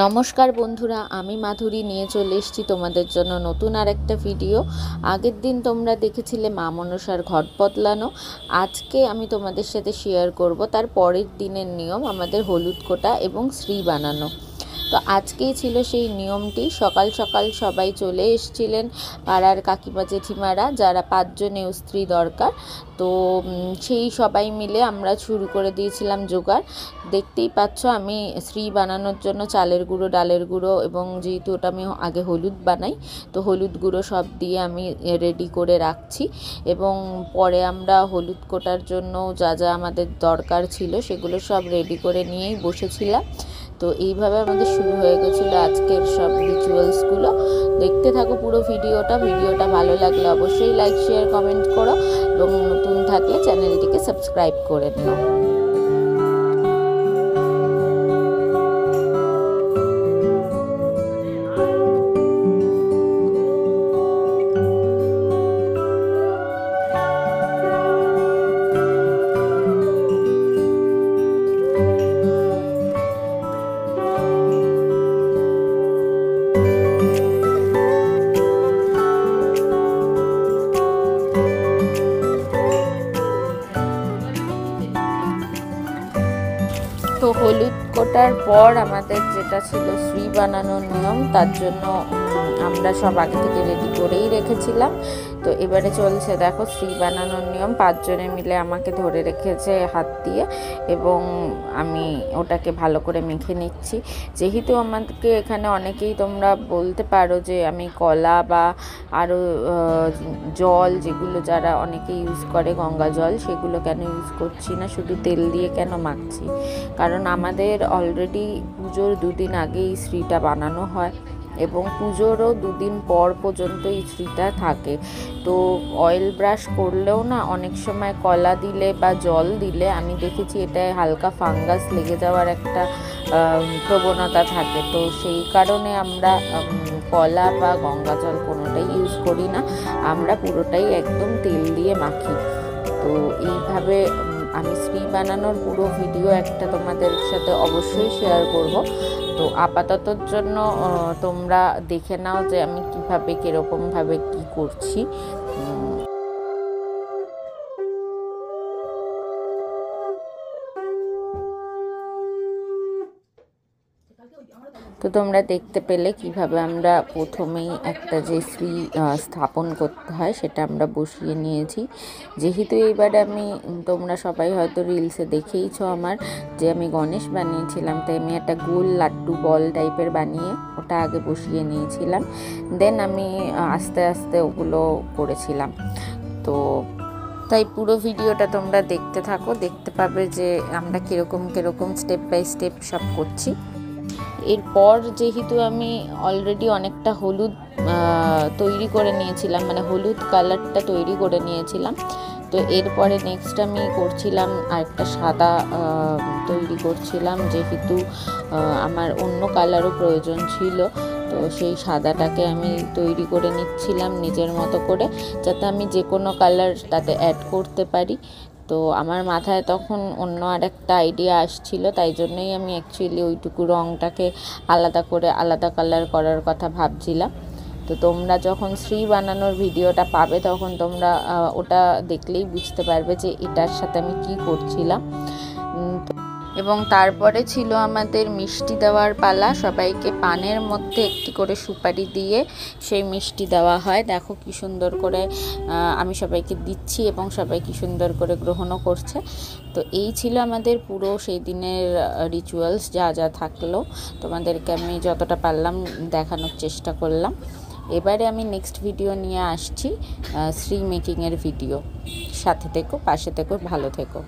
নমস্কার বন্ধুরা, আমি মাধুরী নিয়ে চলে এসেছি তোমাদের জন্য নতুন আরেকটা ভিডিও। আগের দিন তোমরা দেখেছিলে মা মনসার ঘট বদলানো। আজকে আমি তোমাদের সাথে শেয়ার করব তার পরের দিনের নিয়ম, আমাদের হলুদ কোটা এবং শ্রী বানানো। তো আজকেই ছিল সেই নিয়মটি। সকাল সকাল সবাই চলে এসেছিলেন, পাড়ার কাকিমা জেঠিমারা, যারা 5 জন স্ত্রী দরকার। তো সেই সবাই মিলে আমরা শুরু করে দিয়েছিলাম জোগাড়। দেখতেই পাচ্ছ আমি শ্রী বানানোর জন্য চালের গুঁড়ো, ডালের গুঁড়ো এবং যেহেতু ওটা আমি আগে হলুদ বানাই, তো হলুদ গুঁড়ো সব দিয়ে আমি রেডি করে রাখছি। এবং পরে আমরা হলুদ কোটার জন্য যা যা আমাদের দরকার ছিল সেগুলো সব রেডি করে নিয়েই বসেছিলাম। তো এইভাবে আমাদের শুরু হয়ে গেছিলো আজকের সব রিচুয়ালসগুলো। দেখতে থাকো পুরো ভিডিওটা ভালো লাগলে অবশ্যই লাইক, শেয়ার, কমেন্ট করো এবং নতুন থাকলে চ্যানেলটিকে সাবস্ক্রাইব করে নিও। তো হলুদ কোটার পর আমাদের যেটা ছিল শ্রী বানানোর নিয়ম, তার জন্য আমরা সব আগে থেকে রেডি করেই রেখেছিলাম। তো এবারে চলছে দেখো শ্রী বানানোর নিয়ম। 5 জনে মিলে আমাকে ধরে রেখেছে হাত দিয়ে এবং আমি ওটাকে ভালো করে মেখে নিচ্ছি। যেহেতু আমাদেরকে এখানে অনেকেই তোমরা বলতে পারো যে আমি কলা বা আরও জল, যেগুলো যারা অনেকে ইউজ করে গঙ্গা জল, সেগুলো কেন ইউজ করছি না, শুধু তেল দিয়ে কেন মাখছি? কারণ আমাদের অলরেডি পুজোর 2 দিন আগে এই শ্রীটা বানানো হয় এবং পুজোরও 2 দিন পর পর্যন্ত এই শ্রীটা থাকে। তো অয়েল ব্রাশ করলেও না অনেক সময় কলা দিলে বা জল দিলে আমি দেখেছি এটায় হালকা ফাঙ্গাস লেগে যাওয়ার একটা প্রবণতা থাকে। তো সেই কারণে আমরা কলা বা গঙ্গা জল কোনোটাই ইউজ করি না, আমরা পুরোটাই একদম তেল দিয়ে মাখি। তো এইভাবে আমি শ্রী বানানোর পুরো ভিডিও একটা তোমাদের সাথে অবশ্যই শেয়ার করব। তো আপাততর জন্য তোমরা দেখে নাও যে আমি কীভাবে কীরকমভাবে কী করছি। তো তোমরা দেখতে পেলে কিভাবে আমরা প্রথমেই একটা যে শ্রী স্থাপন করতে হয় সেটা আমরা বসিয়ে নিয়েছি। যেহেতু এইবারে আমি, তোমরা সবাই হয়তো রিলসে দেখেইছো আমার, যে আমি গণেশ বানিয়েছিলাম, তাই আমি একটা গোল লাড্ডু বল টাইপের বানিয়ে ওটা আগে বসিয়ে নিয়েছিলাম। দেন আমি আস্তে আস্তে ওগুলো করেছিলাম। তো তাই পুরো ভিডিওটা তোমরা দেখতে থাকো, দেখতে পাবে যে আমরা কীরকম স্টেপ বাই স্টেপ সব করছি। এরপর যেহেতু আমি অলরেডি অনেকটা হলুদ তৈরি করে নিয়েছিলাম, মানে হলুদ কালারটা তৈরি করে নিয়েছিলাম, তো এরপরে নেক্সট আমি করছিলাম আরেকটা সাদা তৈরি করছিলাম। যেহেতু আমার অন্য কালারও প্রয়োজন ছিল, তো সেই সাদাটাকে আমি তৈরি করে নিচ্ছিলাম নিজের মতো করে, যাতে আমি যে কোনো কালার তাতে অ্যাড করতে পারি। তো আমার মাথায় তখন অন্য আরেকটা আইডিয়া আসছিল, তাই জন্যই আমি অ্যাকচুয়ালি ওইটুকু রঙটাকে আলাদা করে আলাদা কালার করার কথা ভাবছিলাম। তো তোমরা যখন শ্রী বানানোর ভিডিওটা পাবে তখন তোমরা ওটা দেখলেই বুঝতে পারবে যে এটার সাথে আমি কি করছিলাম। এবং তারপরে ছিল আমাদের মিষ্টি দেওয়ার পালা। সবাইকে পানের মধ্যে একটি করে সুপারি দিয়ে সেই মিষ্টি দেওয়া হয়। দেখো কি সুন্দর করে আমি সবাইকে দিচ্ছি এবং সবাই কি সুন্দর করে গ্রহণও করছে। তো এই ছিল আমাদের পুরো সেই দিনের রিচুয়ালস। যা যা থাকলো তোমাদেরকে আমি যতটা পারলাম দেখানোর চেষ্টা করলাম। এবারে আমি নেক্সট ভিডিও নিয়ে আসছি শ্রী মেকিংয়ের ভিডিও। সাথে থেকো, পাশে থেকো, ভালো থেকো।